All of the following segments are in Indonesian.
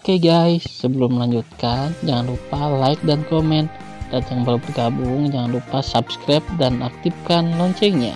Oke guys, sebelum melanjutkan, jangan lupa like dan komen. Dan yang baru bergabung, jangan lupa subscribe dan aktifkan loncengnya.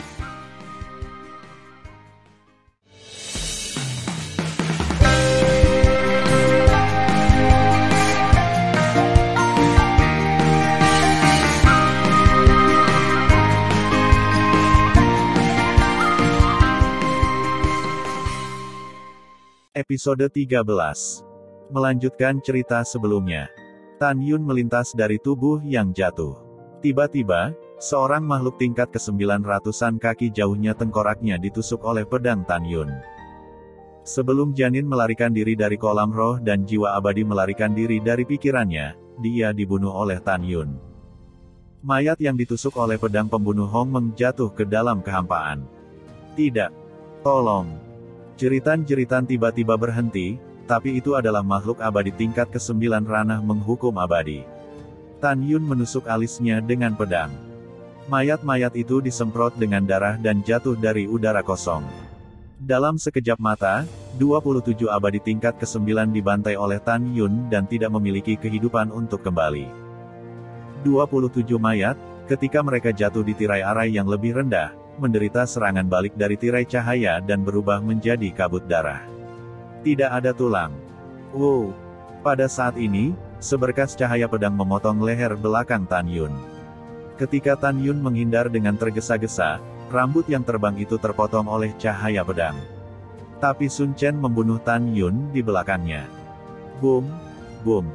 Episode 13. Melanjutkan cerita sebelumnya. Tan Yun melintas dari tubuh yang jatuh. Tiba-tiba, seorang makhluk tingkat ke-900-an kaki jauhnya tengkoraknya ditusuk oleh pedang Tan Yun. Sebelum janin melarikan diri dari kolam roh dan jiwa abadi melarikan diri dari pikirannya, dia dibunuh oleh Tan Yun. Mayat yang ditusuk oleh pedang pembunuh Hong Meng jatuh ke dalam kehampaan. Tidak. Tolong. Jeritan-jeritan tiba-tiba berhenti. Tapi itu adalah makhluk abadi tingkat ke-9 ranah menghukum abadi. Tan Yun menusuk alisnya dengan pedang. Mayat-mayat itu disemprot dengan darah dan jatuh dari udara kosong. Dalam sekejap mata, 27 abadi tingkat ke-9 dibantai oleh Tan Yun dan tidak memiliki kehidupan untuk kembali. 27 mayat, ketika mereka jatuh di tirai arai yang lebih rendah, menderita serangan balik dari tirai cahaya dan berubah menjadi kabut darah. Tidak ada tulang. Wow. Pada saat ini, seberkas cahaya pedang memotong leher belakang Tan Yun. Ketika Tan Yun menghindar dengan tergesa-gesa, rambut yang terbang itu terpotong oleh cahaya pedang. Tapi Sun Chen membunuh Tan Yun di belakangnya. Boom, boom.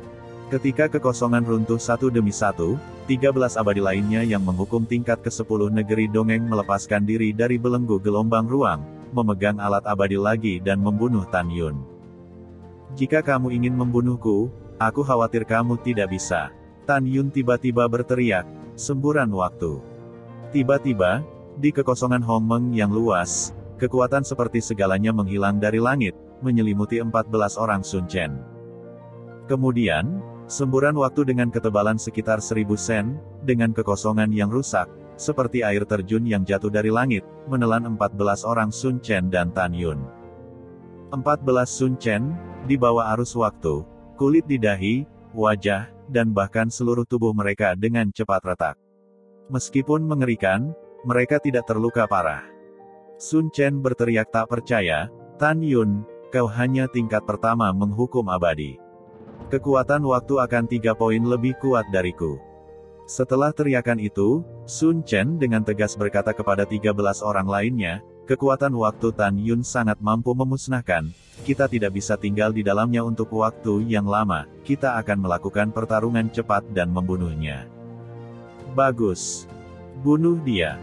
Ketika kekosongan runtuh satu demi satu, 13 abadi lainnya yang menghukum tingkat ke-10 negeri dongeng melepaskan diri dari belenggu gelombang ruang, memegang alat abadi lagi dan membunuh Tan Yun. Jika kamu ingin membunuhku, aku khawatir kamu tidak bisa. Tan Yun tiba-tiba berteriak, semburan waktu. Tiba-tiba, di kekosongan Hong Meng yang luas, kekuatan seperti segalanya menghilang dari langit, menyelimuti 14 orang Sun Chen. Kemudian, semburan waktu dengan ketebalan sekitar 1000 sen, dengan kekosongan yang rusak, seperti air terjun yang jatuh dari langit, menelan 14 orang Sun Chen dan Tan Yun. 14 Sun Chen, di bawah arus waktu, kulit di dahi, wajah, dan bahkan seluruh tubuh mereka dengan cepat retak. Meskipun mengerikan, mereka tidak terluka parah. Sun Chen berteriak tak percaya, Tan Yun, kau hanya tingkat pertama menghukum abadi. Kekuatan waktu akan 3 poin lebih kuat dariku. Setelah teriakan itu, Sun Chen dengan tegas berkata kepada 13 orang lainnya, kekuatan waktu Tan Yun sangat mampu memusnahkan, kita tidak bisa tinggal di dalamnya untuk waktu yang lama, kita akan melakukan pertarungan cepat dan membunuhnya. Bagus. Bunuh dia.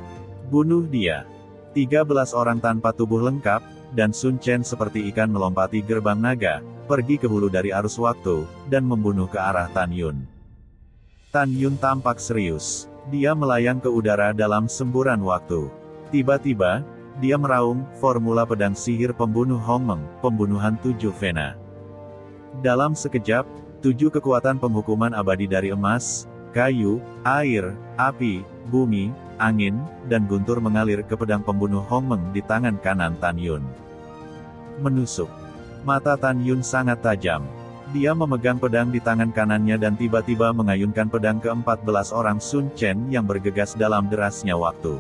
Bunuh dia. 13 orang tanpa tubuh lengkap, dan Sun Chen seperti ikan melompati gerbang naga, pergi ke hulu dari arus waktu, dan membunuh ke arah Tan Yun. Tan Yun tampak serius. Dia melayang ke udara dalam semburan waktu. Tiba-tiba, dia meraung, formula pedang sihir pembunuh Hong Meng, pembunuhan 7 Vena. Dalam sekejap, 7 kekuatan penghukuman abadi dari emas, kayu, air, api, bumi, angin, dan guntur mengalir ke pedang pembunuh Hong Meng di tangan kanan Tan Yun. Menusuk. Mata Tan Yun sangat tajam. Dia memegang pedang di tangan kanannya dan tiba-tiba mengayunkan pedang ke 14 orang Sun Chen yang bergegas dalam derasnya waktu.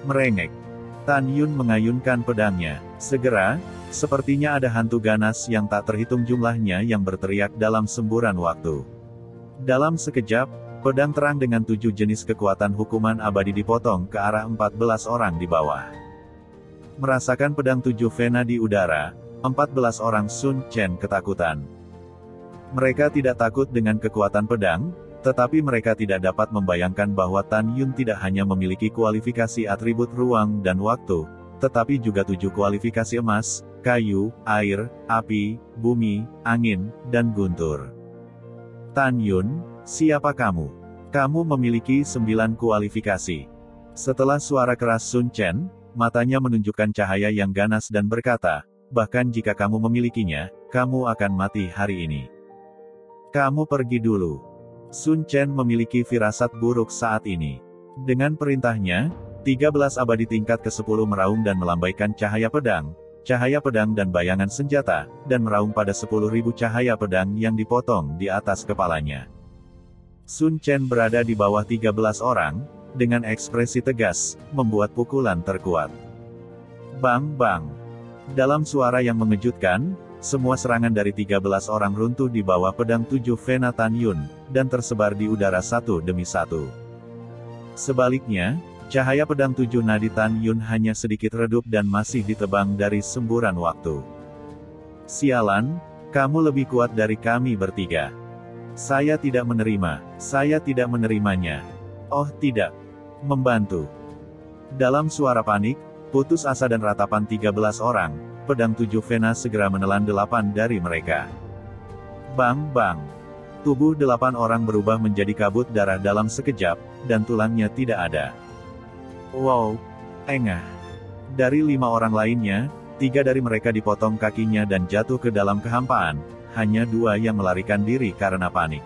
Merengek. Tan Yun mengayunkan pedangnya. Segera, sepertinya ada hantu ganas yang tak terhitung jumlahnya yang berteriak dalam semburan waktu. Dalam sekejap, pedang terang dengan 7 jenis kekuatan hukuman abadi dipotong ke arah 14 orang di bawah. Merasakan pedang 7 Vena di udara, 14 orang Sun Chen ketakutan. Mereka tidak takut dengan kekuatan pedang, tetapi mereka tidak dapat membayangkan bahwa Tan Yun tidak hanya memiliki kualifikasi atribut ruang dan waktu, tetapi juga 7 kualifikasi emas, kayu, air, api, bumi, angin, dan guntur. Tan Yun, siapa kamu? Kamu memiliki 9 kualifikasi. Setelah suara keras Sun Chen, matanya menunjukkan cahaya yang ganas dan berkata, bahkan jika kamu memilikinya, kamu akan mati hari ini. Kamu pergi dulu. Sun Chen memiliki firasat buruk saat ini. Dengan perintahnya, 13 abadi tingkat ke-10 meraung dan melambaikan cahaya pedang, cahaya pedang dan bayangan senjata, dan meraung pada 10.000 cahaya pedang yang dipotong di atas kepalanya. Sun Chen berada di bawah 13 orang, dengan ekspresi tegas, membuat pukulan terkuat. Bang bang. Dalam suara yang mengejutkan, semua serangan dari 13 orang runtuh di bawah pedang 7 Vena Tan Yun, dan tersebar di udara satu demi satu. Sebaliknya, cahaya pedang 7 nadi Tan Yun hanya sedikit redup dan masih ditebang dari semburan waktu. Sialan, kamu lebih kuat dari kami bertiga. Saya tidak menerimanya. Oh tidak. Membantu. Dalam suara panik, putus asa dan ratapan 13 orang, pedang 7 Vena segera menelan 8 dari mereka. Bang bang. Tubuh 8 orang berubah menjadi kabut darah dalam sekejap, dan tulangnya tidak ada. Wow, engah. Dari 5 orang lainnya, 3 dari mereka dipotong kakinya dan jatuh ke dalam kehampaan, hanya 2 yang melarikan diri karena panik.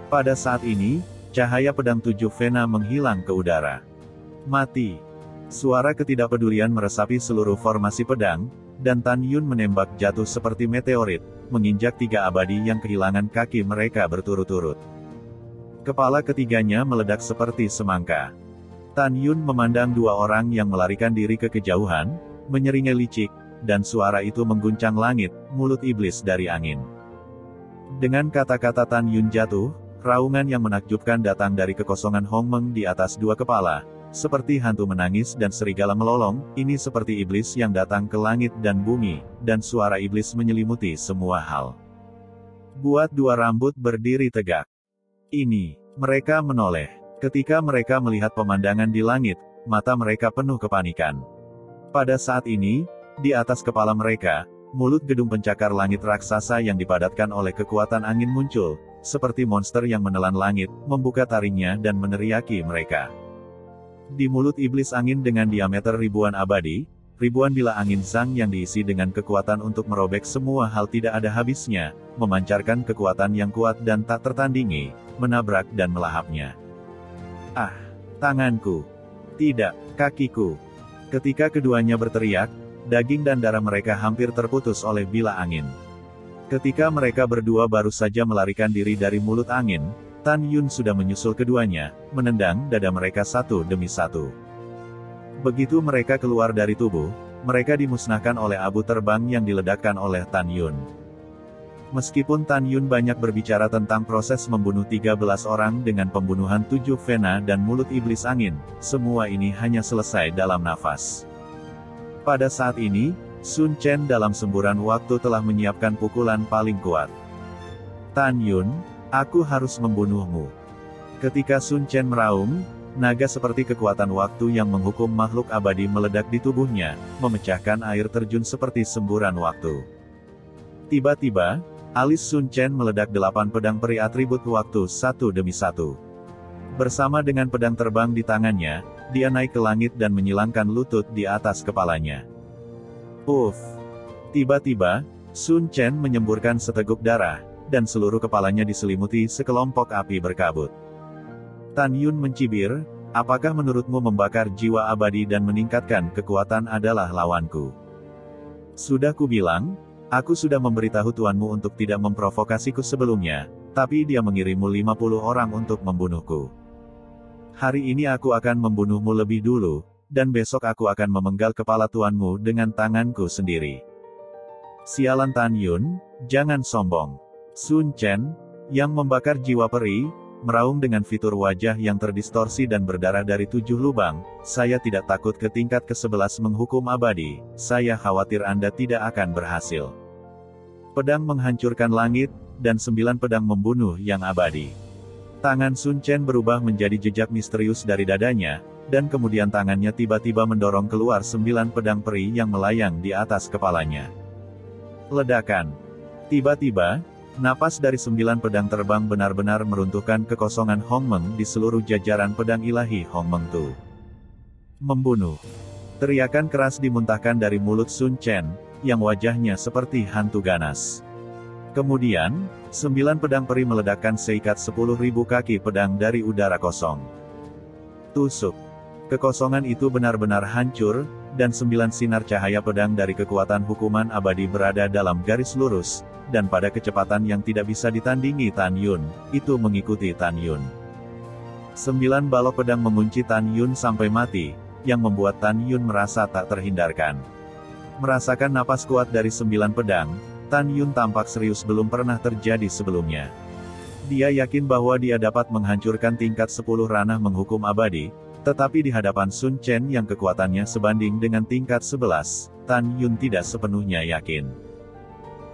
Pada saat ini, cahaya pedang 7 Vena menghilang ke udara. Mati. Suara ketidakpedulian meresapi seluruh formasi pedang, dan Tan Yun menembak jatuh seperti meteorit, menginjak 3 abadi yang kehilangan kaki mereka berturut-turut. Kepala ketiganya meledak seperti semangka. Tan Yun memandang 2 orang yang melarikan diri ke kejauhan, menyeringai licik, dan suara itu mengguncang langit, mulut iblis dari angin. Dengan kata-kata Tan Yun jatuh, raungan yang menakjubkan datang dari kekosongan Hong Meng di atas 2 kepala, seperti hantu menangis dan serigala melolong, ini seperti iblis yang datang ke langit dan bumi, dan suara iblis menyelimuti semua hal. Buat 2 rambut berdiri tegak. Ini, mereka menoleh. Ketika mereka melihat pemandangan di langit, mata mereka penuh kepanikan. Pada saat ini, di atas kepala mereka, mulut gedung pencakar langit raksasa yang dipadatkan oleh kekuatan angin muncul, seperti monster yang menelan langit, membuka taringnya dan meneriaki mereka. Di mulut iblis angin dengan diameter ribuan abadi, ribuan bila angin zhang yang diisi dengan kekuatan untuk merobek semua hal tidak ada habisnya, memancarkan kekuatan yang kuat dan tak tertandingi, menabrak dan melahapnya. Ah, tanganku. Tidak, kakiku. Ketika keduanya berteriak, daging dan darah mereka hampir terputus oleh bila angin. Ketika mereka berdua baru saja melarikan diri dari mulut angin, Tan Yun sudah menyusul keduanya, menendang dada mereka satu demi satu. Begitu mereka keluar dari tubuh, mereka dimusnahkan oleh abu terbang yang diledakkan oleh Tan Yun. Meskipun Tan Yun banyak berbicara tentang proses membunuh 13 orang dengan pembunuhan 7 Vena dan mulut iblis angin, semua ini hanya selesai dalam nafas. Pada saat ini, Sun Chen dalam semburan waktu telah menyiapkan pukulan paling kuat. Tan Yun, aku harus membunuhmu. Ketika Sun Chen meraung, naga seperti kekuatan waktu yang menghukum makhluk abadi meledak di tubuhnya, memecahkan air terjun seperti semburan waktu. Tiba-tiba, alis Sun Chen meledak 8 pedang peri atribut waktu satu demi satu. Bersama dengan pedang terbang di tangannya, dia naik ke langit dan menyilangkan lutut di atas kepalanya. Uff! Tiba-tiba, Sun Chen menyemburkan seteguk darah, dan seluruh kepalanya diselimuti sekelompok api berkabut. Tan Yun mencibir, apakah menurutmu membakar jiwa abadi dan meningkatkan kekuatan adalah lawanku? Sudah kubilang, aku sudah memberitahu tuanmu untuk tidak memprovokasiku sebelumnya, tapi dia mengirimmu 50 orang untuk membunuhku. Hari ini aku akan membunuhmu lebih dulu, dan besok aku akan memenggal kepala tuanmu dengan tanganku sendiri. Sialan Tan Yun, jangan sombong. Sun Chen, yang membakar jiwa peri, meraung dengan fitur wajah yang terdistorsi dan berdarah dari 7 lubang, saya tidak takut ke tingkat ke-11 menghukum abadi, saya khawatir Anda tidak akan berhasil. Pedang menghancurkan langit, dan 9 pedang membunuh yang abadi. Tangan Sun Chen berubah menjadi jejak misterius dari dadanya, dan kemudian tangannya tiba-tiba mendorong keluar 9 pedang peri yang melayang di atas kepalanya. Ledakan. Tiba-tiba, napas dari 9 pedang terbang benar-benar meruntuhkan kekosongan Hong Meng di seluruh jajaran pedang ilahi Hong Meng Tu. Membunuh. Teriakan keras dimuntahkan dari mulut Sun Chen, yang wajahnya seperti hantu ganas. Kemudian, 9 pedang peri meledakkan seikat 10.000 kaki pedang dari udara kosong. Tusuk. Kekosongan itu benar-benar hancur, dan 9 sinar cahaya pedang dari kekuatan hukuman abadi berada dalam garis lurus, dan pada kecepatan yang tidak bisa ditandingi Tan Yun, itu mengikuti Tan Yun. 9 balok pedang mengunci Tan Yun sampai mati, yang membuat Tan Yun merasa tak terhindarkan. Merasakan napas kuat dari 9 pedang, Tan Yun tampak serius belum pernah terjadi sebelumnya. Dia yakin bahwa dia dapat menghancurkan tingkat 10 ranah menghukum abadi, tetapi di hadapan Sun Chen yang kekuatannya sebanding dengan tingkat 11, Tan Yun tidak sepenuhnya yakin.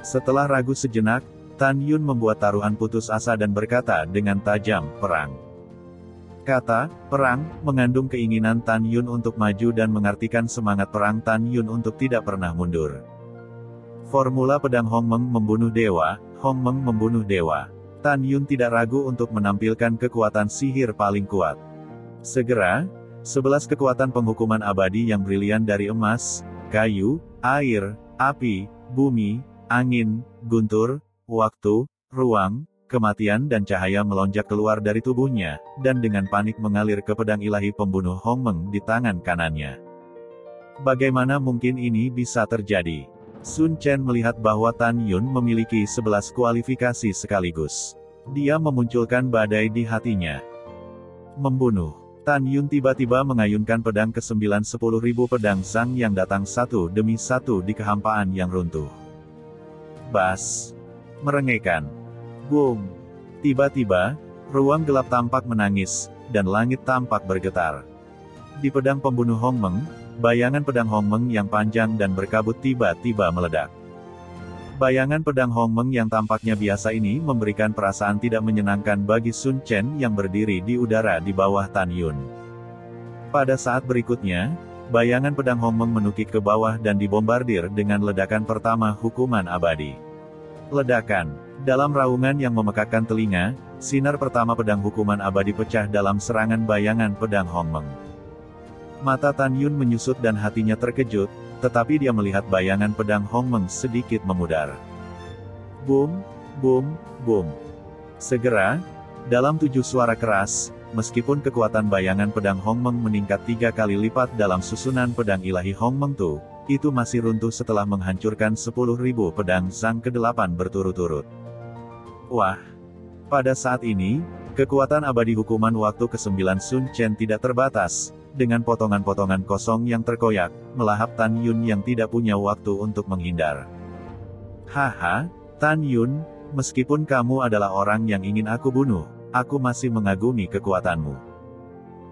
Setelah ragu sejenak, Tan Yun membuat taruhan putus asa dan berkata dengan tajam, "Perang." Kata "perang" mengandung keinginan Tan Yun untuk maju dan mengartikan semangat perang Tan Yun untuk tidak pernah mundur. Formula pedang Hong Meng membunuh dewa, Hong Meng membunuh dewa. Tan Yun tidak ragu untuk menampilkan kekuatan sihir paling kuat. Segera, 11 kekuatan penghukuman abadi yang brilian dari emas, kayu, air, api, bumi, angin, guntur, waktu, ruang, kematian dan cahaya melonjak keluar dari tubuhnya, dan dengan panik mengalir ke pedang ilahi pembunuh Hong Meng di tangan kanannya. Bagaimana mungkin ini bisa terjadi? Sun Chen melihat bahwa Tan Yun memiliki 11 kualifikasi sekaligus. Dia memunculkan badai di hatinya. Membunuh. Tan Yun tiba-tiba mengayunkan pedang ke-9 10.000 pedang sang yang datang satu demi satu di kehampaan yang runtuh. Bas. Merengekkan. Boom. Tiba-tiba, ruang gelap tampak menangis, dan langit tampak bergetar. Di pedang pembunuh Hong Meng, bayangan pedang Hong Meng yang panjang dan berkabut tiba-tiba meledak. Bayangan pedang Hong Meng yang tampaknya biasa ini memberikan perasaan tidak menyenangkan bagi Sun Chen yang berdiri di udara di bawah Tan Yun. Pada saat berikutnya, bayangan pedang Hong Meng menukik ke bawah dan dibombardir dengan ledakan pertama hukuman abadi. Ledakan. Dalam raungan yang memekakkan telinga, sinar pertama pedang hukuman abadi pecah dalam serangan bayangan pedang Hong Meng. Mata Tan Yun menyusut dan hatinya terkejut, tetapi dia melihat bayangan pedang Hong Meng sedikit memudar. Boom, boom, boom. Segera, dalam 7 suara keras, meskipun kekuatan bayangan pedang Hong Meng meningkat 3 kali lipat dalam susunan pedang ilahi Hong Meng Tu, itu masih runtuh setelah menghancurkan 10.000 pedang sang ke-8 berturut-turut. Wah! Pada saat ini, kekuatan abadi hukuman waktu ke-9 Sun Chen tidak terbatas, dengan potongan-potongan kosong yang terkoyak, melahap Tan Yun yang tidak punya waktu untuk menghindar. Haha, Tan Yun, meskipun kamu adalah orang yang ingin aku bunuh, aku masih mengagumi kekuatanmu.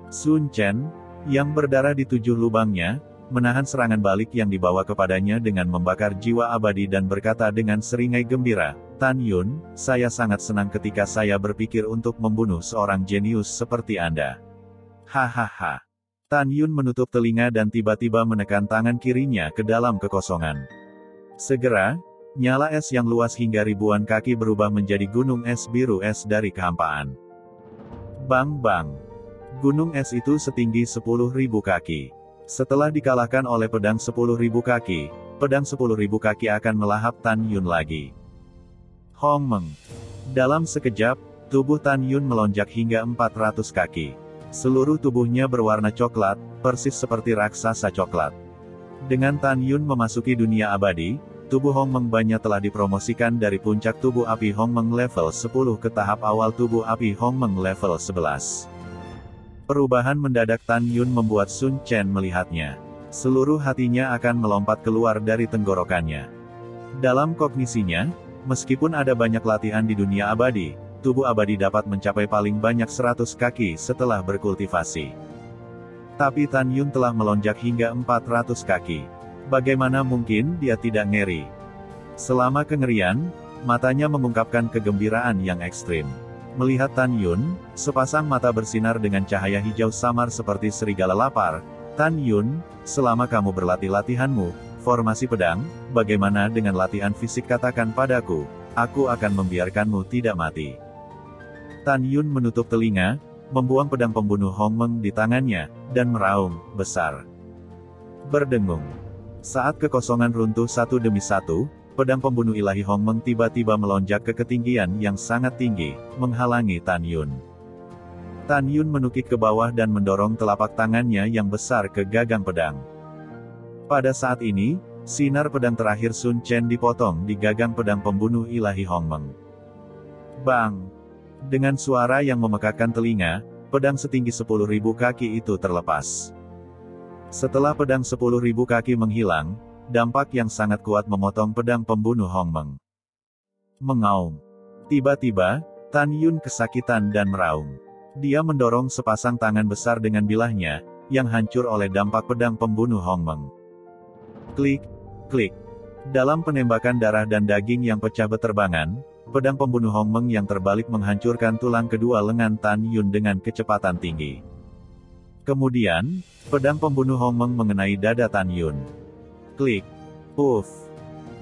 Sun Chen, yang berdarah di 7 lubangnya, menahan serangan balik yang dibawa kepadanya dengan membakar jiwa abadi dan berkata dengan seringai gembira, "Tan Yun, saya sangat senang ketika saya berpikir untuk membunuh seorang jenius seperti Anda." Hahaha. Tan Yun menutup telinga dan tiba-tiba menekan tangan kirinya ke dalam kekosongan. Segera, nyala es yang luas hingga ribuan kaki berubah menjadi gunung es biru es dari kehampaan. Bang bang. Gunung es itu setinggi 10.000 kaki. Setelah dikalahkan oleh pedang 10.000 kaki, pedang 10.000 kaki akan melahap Tan Yun lagi. Hong Meng. Dalam sekejap, tubuh Tan Yun melonjak hingga 400 kaki. Seluruh tubuhnya berwarna coklat, persis seperti raksasa coklat. Dengan Tan Yun memasuki dunia abadi, tubuh Hong Meng banyak telah dipromosikan dari puncak tubuh api Hong Meng level 10 ke tahap awal tubuh api Hong Meng level 11. Perubahan mendadak Tan Yun membuat Sun Chen melihatnya. Seluruh hatinya akan melompat keluar dari tenggorokannya. Dalam kognisinya, meskipun ada banyak latihan di dunia abadi, tubuh abadi dapat mencapai paling banyak 100 kaki setelah berkultivasi. Tapi Tan Yun telah melonjak hingga 400 kaki. Bagaimana mungkin dia tidak ngeri? Selama kengerian, matanya mengungkapkan kegembiraan yang ekstrim. Melihat Tan Yun, sepasang mata bersinar dengan cahaya hijau samar seperti serigala lapar. Tan Yun, selama kamu berlatih latihanmu, formasi pedang, bagaimana dengan latihan fisik katakan padaku, aku akan membiarkanmu tidak mati. Tan Yun menutup telinga, membuang pedang pembunuh Hong Meng di tangannya, dan meraung, besar. Berdengung. Saat kekosongan runtuh satu demi satu, pedang pembunuh ilahi Hong Meng tiba-tiba melonjak ke ketinggian yang sangat tinggi, menghalangi Tan Yun. Tan Yun menukik ke bawah dan mendorong telapak tangannya yang besar ke gagang pedang. Pada saat ini, sinar pedang terakhir Sun Chen dipotong di gagang pedang pembunuh ilahi Hongmeng. Bang! Dengan suara yang memekakkan telinga, pedang setinggi 10.000 kaki itu terlepas. Setelah pedang 10.000 kaki menghilang, dampak yang sangat kuat memotong pedang pembunuh Hongmeng. Mengaum. Tiba-tiba, Tan Yun kesakitan dan meraung. Dia mendorong sepasang tangan besar dengan bilahnya, yang hancur oleh dampak pedang pembunuh Hongmeng. Klik, klik. Dalam penembakan darah dan daging yang pecah beterbangan, pedang pembunuh Hongmeng yang terbalik menghancurkan tulang kedua lengan Tan Yun dengan kecepatan tinggi. Kemudian, pedang pembunuh Hongmeng mengenai dada Tan Yun. Klik. Puff.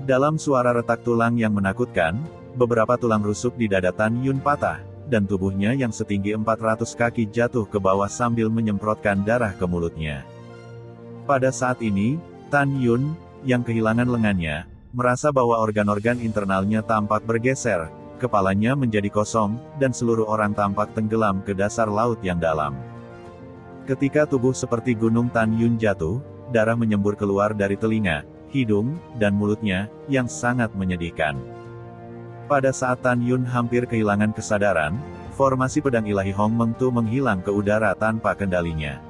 Dalam suara retak tulang yang menakutkan, beberapa tulang rusuk di dada Tan Yun patah, dan tubuhnya yang setinggi 400 kaki jatuh ke bawah sambil menyemprotkan darah ke mulutnya. Pada saat ini, Tan Yun, yang kehilangan lengannya, merasa bahwa organ-organ internalnya tampak bergeser, kepalanya menjadi kosong, dan seluruh orang tampak tenggelam ke dasar laut yang dalam. Ketika tubuh seperti gunung Tan Yun jatuh, darah menyembur keluar dari telinga, hidung, dan mulutnya, yang sangat menyedihkan. Pada saat Tan Yun hampir kehilangan kesadaran, formasi pedang ilahi Hongmeng Tu menghilang ke udara tanpa kendalinya.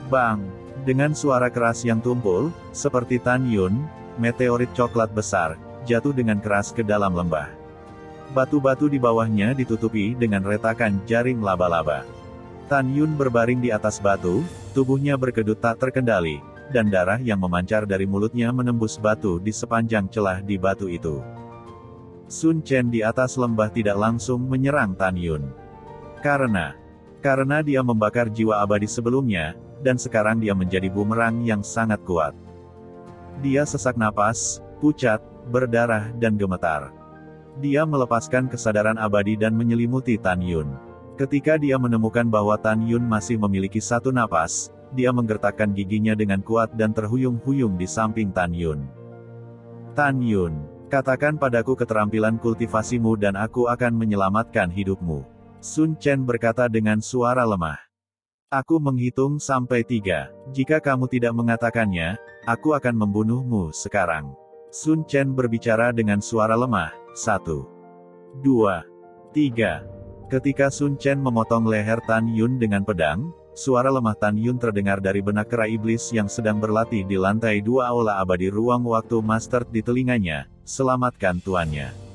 Bang! Dengan suara keras yang tumpul, seperti Tan Yun, meteorit coklat besar, jatuh dengan keras ke dalam lembah. Batu-batu di bawahnya ditutupi dengan retakan jaring laba-laba. Tan Yun berbaring di atas batu, tubuhnya berkedut tak terkendali, dan darah yang memancar dari mulutnya menembus batu di sepanjang celah di batu itu. Sun Chen di atas lembah tidak langsung menyerang Tan Yun. Karena dia membakar jiwa abadi sebelumnya, dan sekarang dia menjadi bumerang yang sangat kuat. Dia sesak napas, pucat, berdarah dan gemetar. Dia melepaskan kesadaran abadi dan menyelimuti Tan Yun. Ketika dia menemukan bahwa Tan Yun masih memiliki satu napas, dia menggertakkan giginya dengan kuat dan terhuyung-huyung di samping Tan Yun. Tan Yun, katakan padaku keterampilan kultivasimu dan aku akan menyelamatkan hidupmu. Sun Chen berkata dengan suara lemah. Aku menghitung sampai 3. Jika kamu tidak mengatakannya, aku akan membunuhmu sekarang. Sun Chen berbicara dengan suara lemah. 1, 2, 3. Ketika Sun Chen memotong leher Tan Yun dengan pedang, suara lemah Tan Yun terdengar dari benak kera iblis yang sedang berlatih di lantai 2 aula abadi ruang waktu master di telinganya. Selamatkan tuannya.